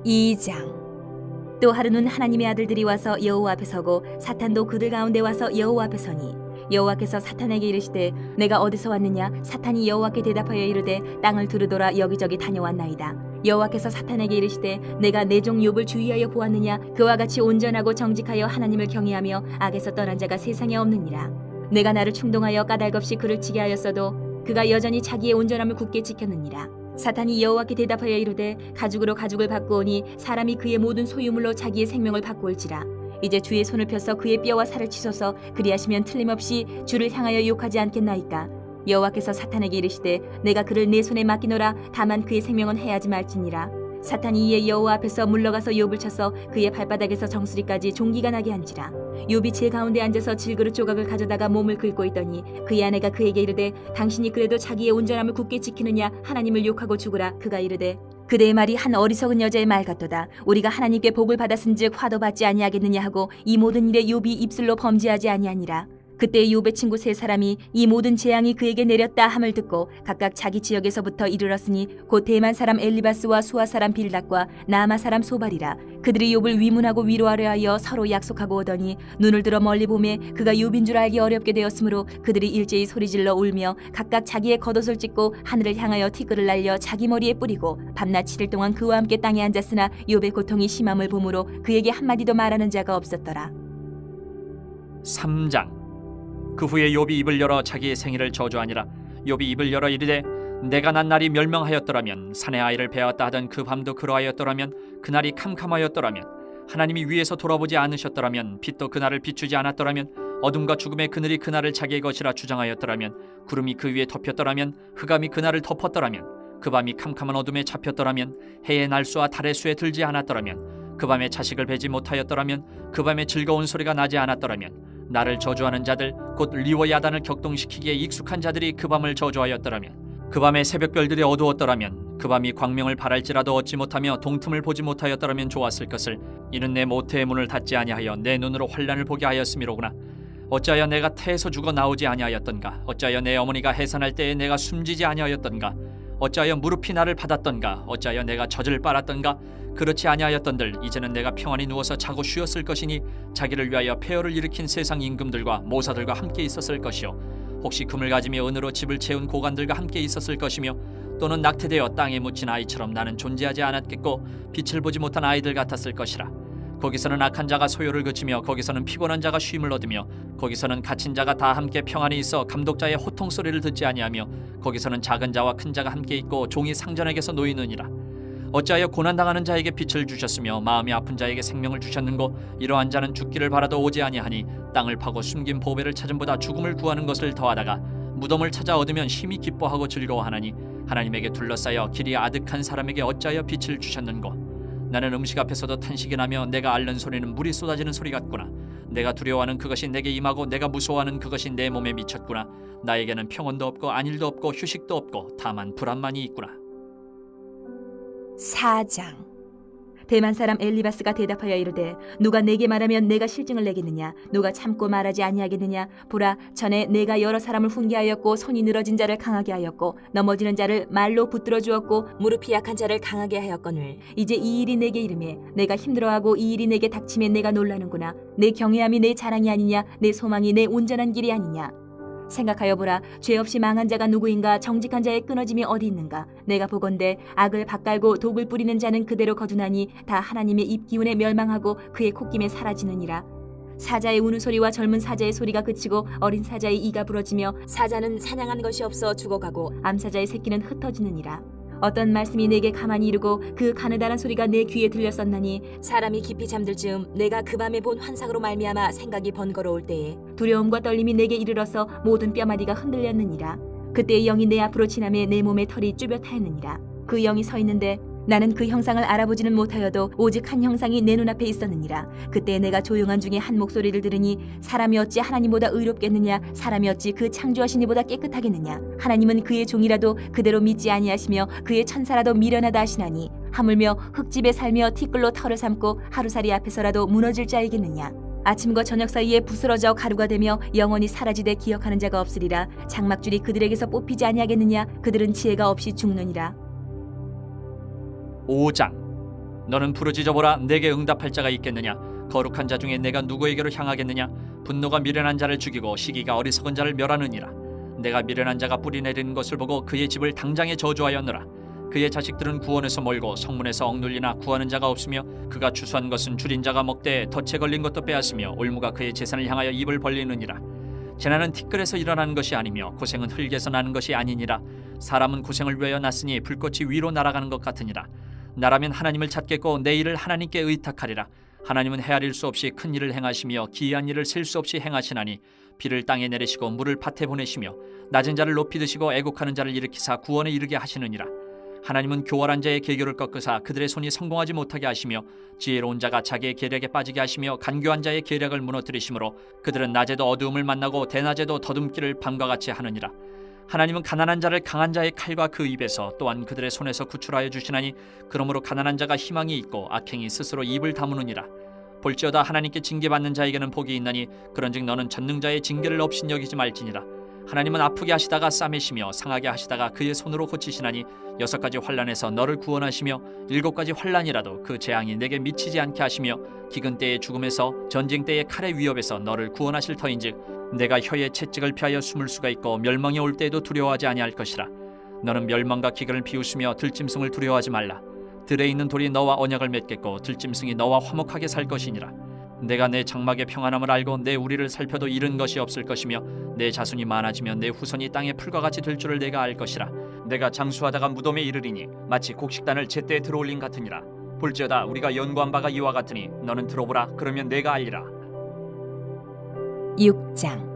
Speaker 1: 2장. 또 하루는 하나님의 아들들이 와서 여호와 앞에 서고 사탄도 그들 가운데 와서 여호와 앞에 서니 여호와께서 사탄에게 이르시되 내가 어디서 왔느냐. 사탄이 여호와께 대답하여 이르되 땅을 두루 돌아 여기저기 다녀왔나이다. 여호와께서 사탄에게 이르시되 내가 내 종 욥을 주의하여 보았느냐. 그와 같이 온전하고 정직하여 하나님을 경외하며 악에서 떠난 자가 세상에 없느니라. 내가 나를 충동하여 까닭 없이 그를 치게 하였어도 그가 여전히 자기의 온전함을 굳게 지켰느니라. 사탄이 여호와께 대답하여 이르되 가죽으로 가죽을 바꾸오니 사람이 그의 모든 소유물로 자기의 생명을 바꾸올지라. 이제 주의 손을 펴서 그의 뼈와 살을 치소서. 그리하시면 틀림없이 주를 향하여 욕하지 않겠나이까. 여호와께서 사탄에게 이르시되 내가 그를 내 손에 맡기노라. 다만 그의 생명은 해하지 말지니라. 사탄이 이에 여호와 앞에서 물러가서 욥을 쳐서 그의 발바닥에서 정수리까지 종기가 나게 한지라. 욥이 제 가운데 앉아서 질그릇 조각을 가져다가 몸을 긁고 있더니 그의 아내가 그에게 이르되 당신이 그래도 자기의 온전함을 굳게 지키느냐. 하나님을 욕하고 죽으라. 그가 이르되 그대의 말이 한 어리석은 여자의 말 같도다. 우리가 하나님께 복을 받았은즉 화도 받지 아니하겠느냐 하고 이 모든 일에 욥이 입술로 범죄하지 아니하니라. 그때 욥의 친구 세 사람이 이 모든 재앙이 그에게 내렸다 함을 듣고 각각 자기 지역에서부터 이르렀으니 곧 대만 사람 엘리바스와 수아 사람 빌닷과 나아마 사람 소발이라. 그들이 욥을 위문하고 위로하려 하여 서로 약속하고 오더니 눈을 들어 멀리 보매 그가 욥인 줄 알기 어렵게 되었으므로 그들이 일제히 소리질러 울며 각각 자기의 겉옷을 찢고 하늘을 향하여 티끌을 날려 자기 머리에 뿌리고 밤낮 7일 동안 그와 함께 땅에 앉았으나 욥의 고통이 심함을 보므로 그에게 한마디도 말하는 자가 없었더라.
Speaker 2: 3장. 그 후에 욥이 입을 열어 자기의 생일을 저주하니라. 욥이 입을 열어 이르되 내가 난 날이 멸명하였더라면 산의 아이를 배웠다 하던 그 밤도 그러하였더라면 그날이 캄캄하였더라면 하나님이 위에서 돌아보지 않으셨더라면 빛도 그날을 비추지 않았더라면 어둠과 죽음의 그늘이 그날을 자기의 것이라 주장하였더라면 구름이 그 위에 덮였더라면 흑암이 그날을 덮었더라면 그 밤이 캄캄한 어둠에 잡혔더라면 해의 날수와 달의 수에 들지 않았더라면 그 밤에 자식을 베지 못하였더라면 그 밤에 즐거운 소리가 나지 않았더라면 나를 저주하는 자들 곧 리워 야단을 격동시키기에 익숙한 자들이 그 밤을 저주하였더라면 그 밤에 새벽별들이 어두웠더라면, 그 밤이 광명을 바랄지라도 얻지 못하며 동틈을 보지 못하였더라면 좋았을 것을. 이는 내 모태의 문을 닫지 아니하여 내 눈으로 환난을 보게 하였음이로구나. 어찌하여 내가 태에서 죽어 나오지 아니하였던가? 어찌하여 내 어머니가 해산할 때에 내가 숨지지 아니하였던가? 어찌하여 무릎이 나를 받았던가? 어찌하여 내가 젖을 빨았던가? 그렇지 아니하였던들 이제는 내가 평안히 누워서 자고 쉬었을 것이니 자기를 위하여 폐허를 일으킨 세상 임금들과 모사들과 함께 있었을 것이요 혹시 금을 가지며 은으로 집을 채운 고관들과 함께 있었을 것이며 또는 낙태되어 땅에 묻힌 아이처럼 나는 존재하지 않았겠고 빛을 보지 못한 아이들 같았을 것이라. 거기서는 악한 자가 소요를 그치며 거기서는 피곤한 자가 쉼을 얻으며 거기서는 갇힌 자가 다 함께 평안히 있어 감독자의 호통 소리를 듣지 아니하며 거기서는 작은 자와 큰 자가 함께 있고 종이 상전에게서 놓이느니라. 어찌하여 고난당하는 자에게 빛을 주셨으며 마음이 아픈 자에게 생명을 주셨는고 이러한 자는 죽기를 바라도 오지 아니하니 땅을 파고 숨긴 보배를 찾음보다 죽음을 구하는 것을 더하다가 무덤을 찾아 얻으면 심히 기뻐하고 즐거워하나니 하나님에게 둘러싸여 길이 아득한 사람에게 어찌하여 빛을 주셨는고. 나는 음식 앞에서도 탄식이 나며 내가 앓는 소리는 물이 쏟아지는 소리 같구나. 내가 두려워하는 그것이 내게 임하고 내가 무서워하는 그것이 내 몸에 미쳤구나. 나에게는 평온도 없고 안일도 없고 휴식도 없고 다만 불안만이 있구나.
Speaker 1: 4장. 대만 사람 엘리바스가 대답하여 이르되 누가 내게 말하면 내가 실증을 내겠느냐? 누가 참고 말하지 아니하겠느냐? 보라, 전에 내가 여러 사람을 훈계하였고 손이 늘어진 자를 강하게 하였고 넘어지는 자를 말로 붙들어 주었고 무릎이 약한 자를 강하게 하였거늘 이제 이 일이 내게 이르매 내가 힘들어하고 이 일이 내게 닥치매 내가 놀라는구나. 내 경외함이 내 자랑이 아니냐? 내 소망이 내 온전한 길이 아니냐? 생각하여 보라, 죄 없이 망한 자가 누구인가? 정직한 자의 끊어짐이 어디 있는가? 내가 보건대 악을 밭갈고 독을 뿌리는 자는 그대로 거두나니 다 하나님의 입 기운에 멸망하고 그의 콧김에 사라지느니라. 사자의 우는 소리와 젊은 사자의 소리가 그치고 어린 사자의 이가 부러지며 사자는 사냥한 것이 없어 죽어가고 암사자의 새끼는 흩어지느니라. 어떤 말씀이 내게 가만히 이르고 그 가느다란 소리가 내 귀에 들렸었나니 사람이 깊이 잠들 즈음 내가 그 밤에 본 환상으로 말미암아 생각이 번거로울 때에 두려움과 떨림이 내게 이르러서 모든 뼈마디가 흔들렸느니라. 그때 영이 내 앞으로 지나매 내 몸에 털이 쭈뼛하였느니라. 그 영이 서 있는데 나는 그 형상을 알아보지는 못하여도 오직 한 형상이 내 눈앞에 있었느니라. 그때 내가 조용한 중에 한 목소리를 들으니 사람이 어찌 하나님보다 의롭겠느냐? 사람이 어찌 그 창조하신 이보다 깨끗하겠느냐? 하나님은 그의 종이라도 그대로 믿지 아니하시며 그의 천사라도 미련하다 하시나니 하물며 흙집에 살며 티끌로 털을 삼고 하루살이 앞에서라도 무너질 자이겠느냐? 아침과 저녁 사이에 부스러져 가루가 되며 영원히 사라지되 기억하는 자가 없으리라. 장막줄이 그들에게서 뽑히지 아니하겠느냐? 그들은 지혜가 없이 죽느니라.
Speaker 2: 5장. 너는 부르짖어보라. 내게 응답할 자가 있겠느냐? 거룩한 자 중에 내가 누구에게로 향하겠느냐? 분노가 미련한 자를 죽이고 시기가 어리석은 자를 멸하느니라. 내가 미련한 자가 뿌리내리는 것을 보고 그의 집을 당장에 저주하였노라. 그의 자식들은 구원에서 멀고 성문에서 억눌리나 구하는 자가 없으며 그가 추수한 것은 줄인 자가 먹되 덫에 걸린 것도 빼앗으며 올무가 그의 재산을 향하여 입을 벌리느니라. 재난은 티끌에서 일어나는 것이 아니며 고생은 흙에서 나는 것이 아니니라. 사람은 고생을 위하여 났으니 불꽃이 위로 날아가는 것 같으니라. 나라면 하나님을 찾겠고 내 일을 하나님께 의탁하리라. 하나님은 헤아릴 수 없이 큰 일을 행하시며 기이한 일을 셀 수 없이 행하시나니 비를 땅에 내리시고 물을 밭에 보내시며 낮은 자를 높이 드시고 애곡하는 자를 일으키사 구원에 이르게 하시느니라. 하나님은 교활한 자의 계교를 꺾으사 그들의 손이 성공하지 못하게 하시며 지혜로운 자가 자기의 계략에 빠지게 하시며 간교한 자의 계략을 무너뜨리시므로 그들은 낮에도 어두움을 만나고 대낮에도 더듬기를 밤과 같이 하느니라. 하나님은 가난한 자를 강한 자의 칼과 그 입에서 또한 그들의 손에서 구출하여 주시나니 그러므로 가난한 자가 희망이 있고 악행이 스스로 입을 다무느니라. 볼지어다 하나님께 징계받는 자에게는 복이 있나니 그런즉 너는 전능자의 징계를 업신여기지 말지니라. 하나님은 아프게 하시다가 싸매시며 상하게 하시다가 그의 손으로 고치시나니 6가지 환난에서 너를 구원하시며 7가지 환난이라도 그 재앙이 내게 미치지 않게 하시며 기근 때의 죽음에서 전쟁 때의 칼의 위협에서 너를 구원하실 터인즉 내가 혀의 채찍을 피하여 숨을 수가 있고 멸망이 올 때에도 두려워하지 아니할 것이라. 너는 멸망과 기근을 비웃으며 들짐승을 두려워하지 말라. 들에 있는 돌이 너와 언약을 맺겠고 들짐승이 너와 화목하게 살 것이니라. 내가 내 장막의 평안함을 알고 내 우리를 살펴도 잃은 것이 없을 것이며 내 자손이 많아지면 내 후손이 땅의 풀과 같이 될 줄을 내가 알 것이라. 내가 장수하다가 무덤에 이르리니 마치 곡식단을 제때에 들어올린 같으니라. 볼지어다 우리가 연구한 바가 이와 같으니 너는 들어보라. 그러면 내가 알리라.
Speaker 1: 6장.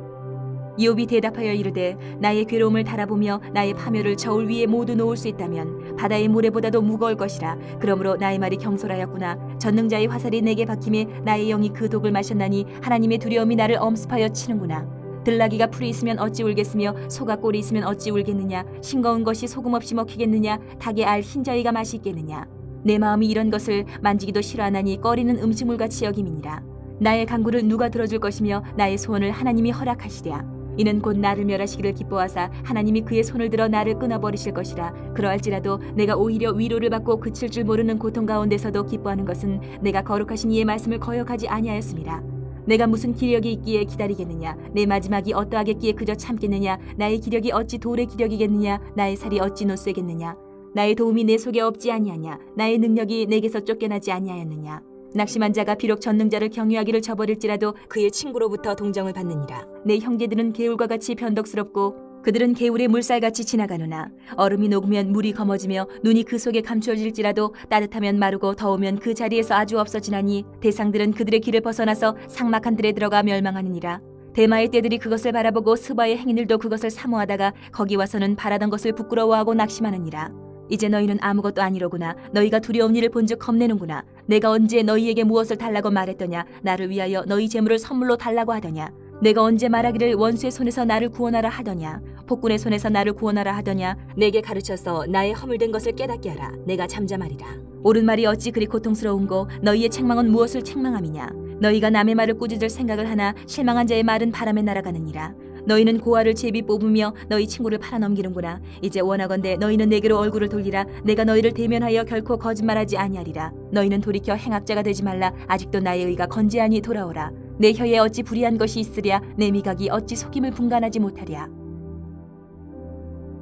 Speaker 1: 욥이 대답하여 이르되 나의 괴로움을 달아보며 나의 파멸을 저울 위에 모두 놓을 수 있다면 바다의 모래보다도 무거울 것이라. 그러므로 나의 말이 경솔하였구나. 전능자의 화살이 내게 박힘에 나의 영이 그 독을 마셨나니 하나님의 두려움이 나를 엄습하여 치는구나. 들나귀가 풀이 있으면 어찌 울겠으며 소가 꼴이 있으면 어찌 울겠느냐. 싱거운 것이 소금 없이 먹히겠느냐. 닭의 알 흰자위가 맛이 있겠느냐. 내 마음이 이런 것을 만지기도 싫어하나니 꺼리는 음식물같이 여김이니라. 나의 간구를 누가 들어줄 것이며 나의 소원을 하나님이 허락하시랴. 이는 곧 나를 멸하시기를 기뻐하사 하나님이 그의 손을 들어 나를 끊어버리실 것이라. 그러할지라도 내가 오히려 위로를 받고 그칠 줄 모르는 고통 가운데서도 기뻐하는 것은 내가 거룩하신 이의 말씀을 거역하지 아니하였습니다. 내가 무슨 기력이 있기에 기다리겠느냐. 내 마지막이 어떠하겠기에 그저 참겠느냐. 나의 기력이 어찌 돌의 기력이겠느냐. 나의 살이 어찌 노쇠겠느냐. 나의 도움이 내 속에 없지 아니하냐. 나의 능력이 내게서 쫓겨나지 아니하였느냐. 낙심한 자가 비록 전능자를 경유하기를 저버릴지라도 그의 친구로부터 동정을 받느니라. 내 형제들은 개울과 같이 변덕스럽고 그들은 개울의 물살같이 지나가노나 얼음이 녹으면 물이 검어지며 눈이 그 속에 감추어질지라도 따뜻하면 마르고 더우면 그 자리에서 아주 없어지나니 대상들은 그들의 길을 벗어나서 삭막한 들에 들어가 멸망하느니라. 대마의 떼들이 그것을 바라보고 스바의 행인들도 그것을 사모하다가 거기 와서는 바라던 것을 부끄러워하고 낙심하느니라. 이제 너희는 아무것도 아니로구나. 너희가 두려운 일을 본즉 겁내는구나. 내가 언제 너희에게 무엇을 달라고 말했더냐. 나를 위하여 너희 재물을 선물로 달라고 하더냐. 내가 언제 말하기를 원수의 손에서 나를 구원하라 하더냐. 폭군의 손에서 나를 구원하라 하더냐. 내게 가르쳐서 나의 허물된 것을 깨닫게 하라. 내가 잠잠하리라. 옳은 말이 어찌 그리 고통스러운고 너희의 책망은 무엇을 책망함이냐. 너희가 남의 말을 꾸짖을 생각을 하나 실망한 자의 말은 바람에 날아가느니라. 너희는 고아를 제비 뽑으며 너희 친구를 팔아넘기는구나. 이제 원하건대 너희는 내게로 얼굴을 돌리라. 내가 너희를 대면하여 결코 거짓말하지 아니하리라. 너희는 돌이켜 행악자가 되지 말라. 아직도 나의 의가 건재하니 돌아오라. 내 혀에 어찌 불의한 것이 있으랴. 내 미각이 어찌 속임을 분간하지 못하랴.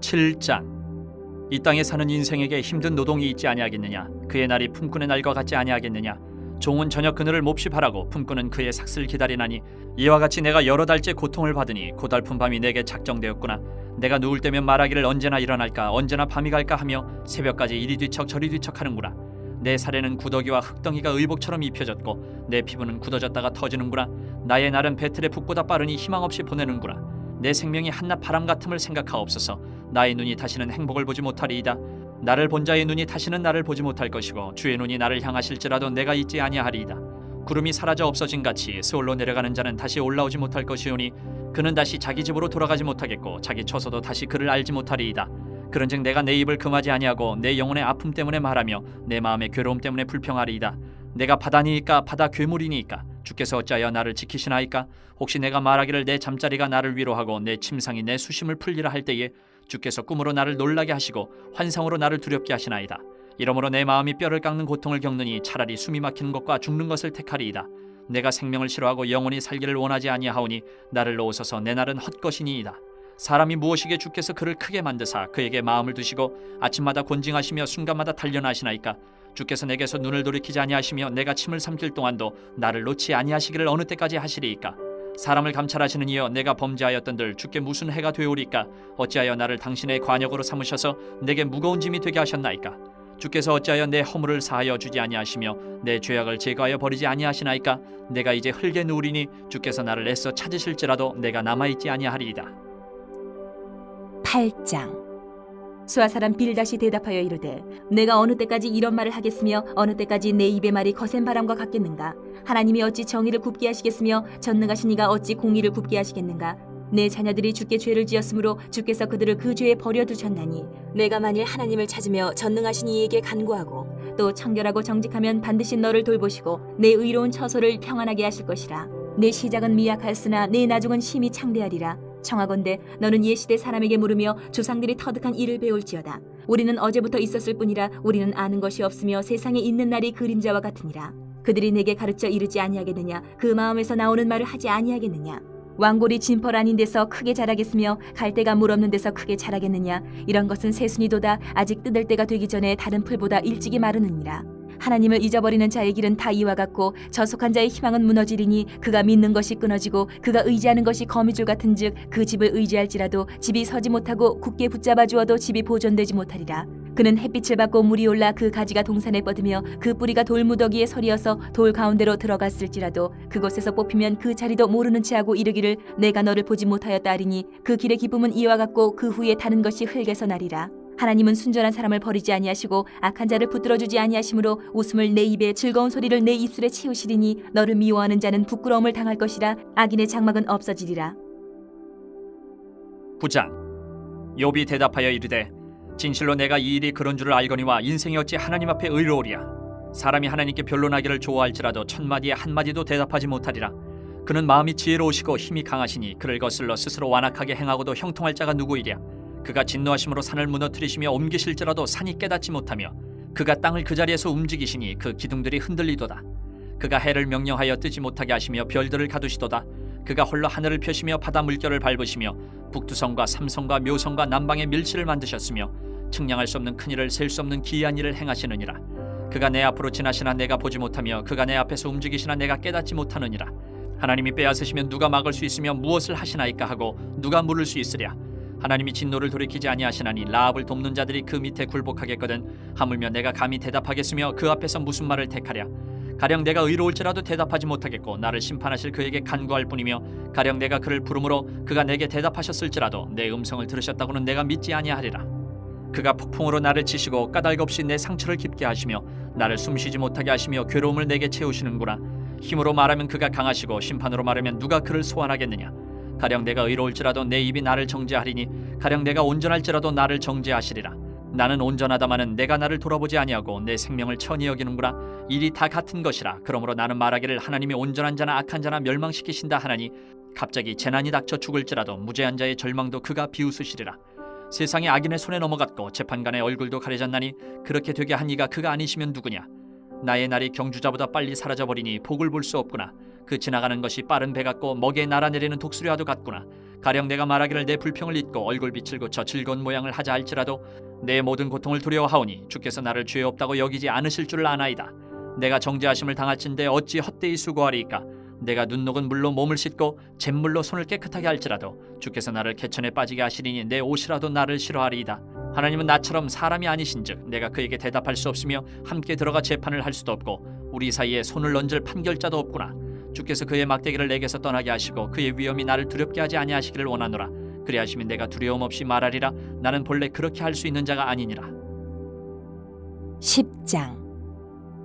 Speaker 2: 7장. 이 땅에 사는 인생에게 힘든 노동이 있지 아니하겠느냐. 그의 날이 품꾼의 날과 같지 아니하겠느냐. 종은 저녁 그늘을 몹시 바라고 품꾼은 그의 삭슬 기다리나니 이와 같이 내가 여러 달째 고통을 받으니 고달픈 밤이 내게 작정되었구나. 내가 누울 때면 말하기를 언제나 일어날까 언제나 밤이 갈까 하며 새벽까지 이리 뒤척 저리 뒤척 하는구나. 내 살에는 구더기와 흙덩이가 의복처럼 입혀졌고 내 피부는 굳어졌다가 터지는구나. 나의 날은 배틀의 북보다 빠르니 희망 없이 보내는구나. 내 생명이 한낱 바람 같음을 생각하옵소서. 나의 눈이 다시는 행복을 보지 못하리이다. 나를 본 자의 눈이 다시는 나를 보지 못할 것이고 주의 눈이 나를 향하실지라도 내가 있지 아니하리이다. 구름이 사라져 없어진 같이 스올로 내려가는 자는 다시 올라오지 못할 것이오니 그는 다시 자기 집으로 돌아가지 못하겠고 자기 처소도 다시 그를 알지 못하리이다. 그런즉 내가 내 입을 금하지 아니하고 내 영혼의 아픔 때문에 말하며 내 마음의 괴로움 때문에 불평하리이다. 내가 바다니이까 바다 괴물이니이까 주께서 어찌하여 나를 지키시나이까. 혹시 내가 말하기를 내 잠자리가 나를 위로하고 내 침상이 내 수심을 풀리라 할 때에 주께서 꿈으로 나를 놀라게 하시고 환상으로 나를 두렵게 하시나이다. 이러므로 내 마음이 뼈를 깎는 고통을 겪느니 차라리 숨이 막히는 것과 죽는 것을 택하리이다. 내가 생명을 싫어하고 영원히 살기를 원하지 아니하오니 나를 놓으소서. 내 날은 헛것이니이다. 사람이 무엇이게 주께서 그를 크게 만드사 그에게 마음을 두시고 아침마다 곤징하시며 순간마다 단련하시나이까. 주께서 내게서 눈을 돌이키지 아니하시며 내가 침을 삼킬 동안도 나를 놓지 아니하시기를 어느 때까지 하시리이까. 사람을 감찰하시는 이여 내가 범죄하였던들 주께 무슨 해가 되오리까. 어찌하여 나를 당신의 관역으로 삼으셔서 내게 무거운 짐이 되게 하셨나이까. 주께서 어찌하여 내 허물을 사하여 주지 아니하시며 내 죄악을 제거하여 버리지 아니하시나이까. 내가 이제 흙에 누우리니 주께서 나를 애써 찾으실지라도 내가 남아있지 아니하리이다.
Speaker 1: 8장. 수아 사람 빌닷이 대답하여 이르되 내가 어느 때까지 이런 말을 하겠으며 어느 때까지 내 입의 말이 거센 바람과 같겠는가. 하나님이 어찌 정의를 굽게 하시겠으며 전능하신 이가 어찌 공의를 굽게 하시겠는가. 내 자녀들이 주께 죄를 지었으므로 주께서 그들을 그 죄에 버려두셨나니 내가 만일 하나님을 찾으며 전능하신 이에게 간구하고 또 청결하고 정직하면 반드시 너를 돌보시고 내 의로운 처소를 평안하게 하실 것이라. 내 시작은 미약하였으나 내 나중은 심히 창대하리라. 청하건대 너는 옛시대 사람에게 물으며 조상들이 터득한 일을 배울지어다. 우리는 어제부터 있었을 뿐이라 우리는 아는 것이 없으며 세상에 있는 날이 그림자와 같으니라. 그들이 내게 가르쳐 이르지 아니하겠느냐. 그 마음에서 나오는 말을 하지 아니하겠느냐. 왕골이 진펄 아닌 데서 크게 자라겠으며 갈대가 물 없는 데서 크게 자라겠느냐. 이런 것은 새순이도다. 아직 뜯을 때가 되기 전에 다른 풀보다 일찍이 마르느니라. 하나님을 잊어버리는 자의 길은 다 이와 같고 저속한 자의 희망은 무너지리니 그가 믿는 것이 끊어지고 그가 의지하는 것이 거미줄 같은즉 그 집을 의지할지라도 집이 서지 못하고 굳게 붙잡아 주어도 집이 보존되지 못하리라. 그는 햇빛을 받고 물이 올라 그 가지가 동산에 뻗으며 그 뿌리가 돌무더기에 서리어서 돌 가운데로 들어갔을지라도 그곳에서 뽑히면 그 자리도 모르는 채 하고 이르기를 내가 너를 보지 못하였다 하리니 그 길의 기쁨은 이와 같고 그 후에 타는 것이 흙에서 나리라. 하나님은 순전한 사람을 버리지 아니하시고 악한 자를 붙들어주지 아니하시므로 웃음을 내 입에 즐거운 소리를 내 입술에 치우시리니 너를 미워하는 자는 부끄러움을 당할 것이라. 악인의 장막은 없어지리라.
Speaker 2: 9장. 욥이 대답하여 이르되 진실로 내가 이 일이 그런 줄을 알거니와 인생이 어찌 하나님 앞에 의로우랴. 사람이 하나님께 변론하기를 좋아할지라도 천마디에 한마디도 대답하지 못하리라. 그는 마음이 지혜로우시고 힘이 강하시니 그를 거슬러 스스로 완악하게 행하고도 형통할 자가 누구이랴. 그가 진노하심으로 산을 무너뜨리시며 옮기실지라도 산이 깨닫지 못하며 그가 땅을 그 자리에서 움직이시니 그 기둥들이 흔들리도다. 그가 해를 명령하여 뜨지 못하게 하시며 별들을 가두시도다. 그가 홀로 하늘을 펴시며 바다 물결을 밟으시며 북두성과 삼성과 묘성과 남방의 밀치를 만드셨으며 측량할 수 없는 큰 일을 셀 수 없는 기이한 일을 행하시느니라. 그가 내 앞으로 지나시나 내가 보지 못하며 그가 내 앞에서 움직이시나 내가 깨닫지 못하느니라. 하나님이 빼앗으시면 누가 막을 수 있으며 무엇을 하시나이까 하고 누가 물을 수 있으랴. 하나님이 진노를 돌이키지 아니하시나니 라합을 돕는 자들이 그 밑에 굴복하겠거든. 하물며 내가 감히 대답하겠으며 그 앞에서 무슨 말을 택하랴. 가령 내가 의로울지라도 대답하지 못하겠고 나를 심판하실 그에게 간구할 뿐이며 가령 내가 그를 부르므로 그가 내게 대답하셨을지라도 내 음성을 들으셨다고는 내가 믿지 아니하리라. 그가 폭풍으로 나를 치시고 까닭없이 내 상처를 깊게 하시며 나를 숨쉬지 못하게 하시며 괴로움을 내게 채우시는구나. 힘으로 말하면 그가 강하시고 심판으로 말하면 누가 그를 소환하겠느냐. 가령 내가 의로울지라도 내 입이 나를 정죄하리니 가령 내가 온전할지라도 나를 정죄하시리라. 나는 온전하다마는 내가 나를 돌아보지 아니하고 내 생명을 천히 여기는구나. 일이 다 같은 것이라. 그러므로 나는 말하기를 하나님이 온전한 자나 악한 자나 멸망시키신다 하나니 갑자기 재난이 닥쳐 죽을지라도 무죄한 자의 절망도 그가 비웃으시리라. 세상이 악인의 손에 넘어갔고 재판관의 얼굴도 가려졌나니 그렇게 되게 한 이가 그가 아니시면 누구냐. 나의 날이 경주자보다 빨리 사라져버리니 복을 볼 수 없구나. 그 지나가는 것이 빠른 배 같고 먹이에 날아내리는 독수리와도 같구나. 가령 내가 말하기를 내 불평을 잊고 얼굴빛을 고쳐 즐거운 모양을 하자 할지라도 내 모든 고통을 두려워하오니 주께서 나를 죄 없다고 여기지 않으실 줄을 아나이다. 내가 정죄하심을 당할진대 어찌 헛되이 수고하리이까. 내가 눈 녹은 물로 몸을 씻고 잿물로 손을 깨끗하게 할지라도 주께서 나를 개천에 빠지게 하시리니 내 옷이라도 나를 싫어하리이다. 하나님은 나처럼 사람이 아니신즉 내가 그에게 대답할 수 없으며 함께 들어가 재판을 할 수도 없고 우리 사이에 손을 얹을 판결자도 없구나. 주께서 그의 막대기를 내게서 떠나게 하시고 그의 위엄이 나를 두렵게 하지 아니하시기를 원하노라. 그리하시면 내가 두려움 없이 말하리라. 나는 본래 그렇게 할 수 있는 자가 아니니라.
Speaker 1: 10장.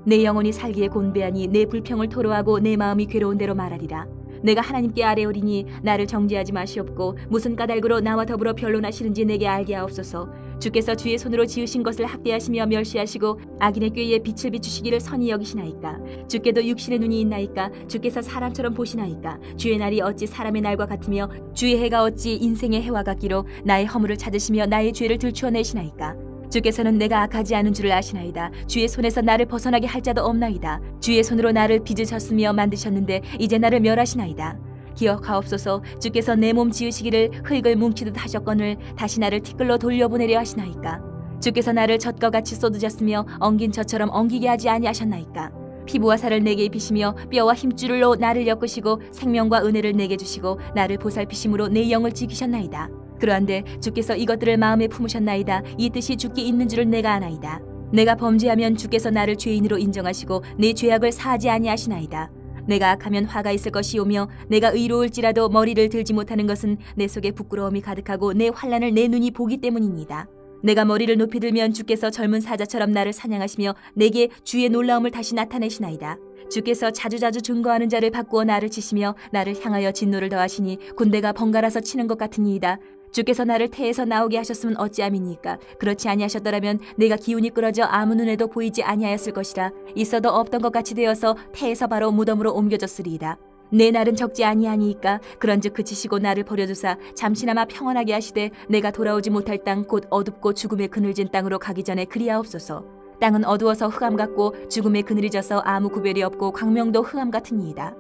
Speaker 1: 내 영혼이 살기에 곤배하니 내 불평을 토로하고 내 마음이 괴로운 대로 말하리라. 내가 하나님께 아뢰오리니 나를 정죄하지 마시옵고 무슨 까닭으로 나와 더불어 변론하시는지 내게 알게 하옵소서. 주께서 주의 손으로 지으신 것을 학대하시며 멸시하시고 악인의 꾀에 빛을 비추시기를 선히 여기시나이까. 주께도 육신의 눈이 있나이까. 주께서 사람처럼 보시나이까. 주의 날이 어찌 사람의 날과 같으며 주의 해가 어찌 인생의 해와 같기로 나의 허물을 찾으시며 나의 죄를 들추어내시나이까. 주께서는 내가 악하지 않은 줄을 아시나이다. 주의 손에서 나를 벗어나게 할 자도 없나이다. 주의 손으로 나를 빚으셨으며 만드셨는데 이제 나를 멸하시나이다. 기억하옵소서. 주께서 내 몸 지으시기를 흙을 뭉치듯 하셨거늘 다시 나를 티끌로 돌려보내려 하시나이까. 주께서 나를 젖과 같이 쏟으셨으며 엉긴 젖처럼 엉기게 하지 아니하셨나이까. 피부와 살을 내게 입히시며 뼈와 힘줄로 나를 엮으시고 생명과 은혜를 내게 주시고 나를 보살피심으로 내 영을 지키셨나이다. 그러한데 주께서 이것들을 마음에 품으셨나이다. 이 뜻이 주께 있는 줄을 내가 아나이다. 내가 범죄하면 주께서 나를 죄인으로 인정하시고 내 죄악을 사하지 아니하시나이다. 내가 악하면 화가 있을 것이오며 내가 의로울지라도 머리를 들지 못하는 것은 내 속에 부끄러움이 가득하고 내 환난을 내 눈이 보기 때문입니다. 내가 머리를 높이 들면 주께서 젊은 사자처럼 나를 사냥하시며 내게 주의 놀라움을 다시 나타내시나이다. 주께서 자주자주 증거하는 자를 바꾸어 나를 치시며 나를 향하여 진노를 더하시니 군대가 번갈아서 치는 것 같으니이다. 주께서 나를 태에서 나오게 하셨으면 어찌함이니까. 그렇지 아니하셨더라면 내가 기운이 끌어져 아무 눈에도 보이지 아니하였을 것이라. 있어도 없던 것 같이 되어서 태에서 바로 무덤으로 옮겨졌으리이다. 내 날은 적지 아니하니이까. 그런즉 그치시고 나를 버려두사 잠시나마 평안하게 하시되 내가 돌아오지 못할 땅 곧 어둡고 죽음의 그늘진 땅으로 가기 전에 그리하옵소서. 땅은 어두워서 흑암 같고 죽음의 그늘이 져서 아무 구별이 없고 광명도 흑암 같으니이다.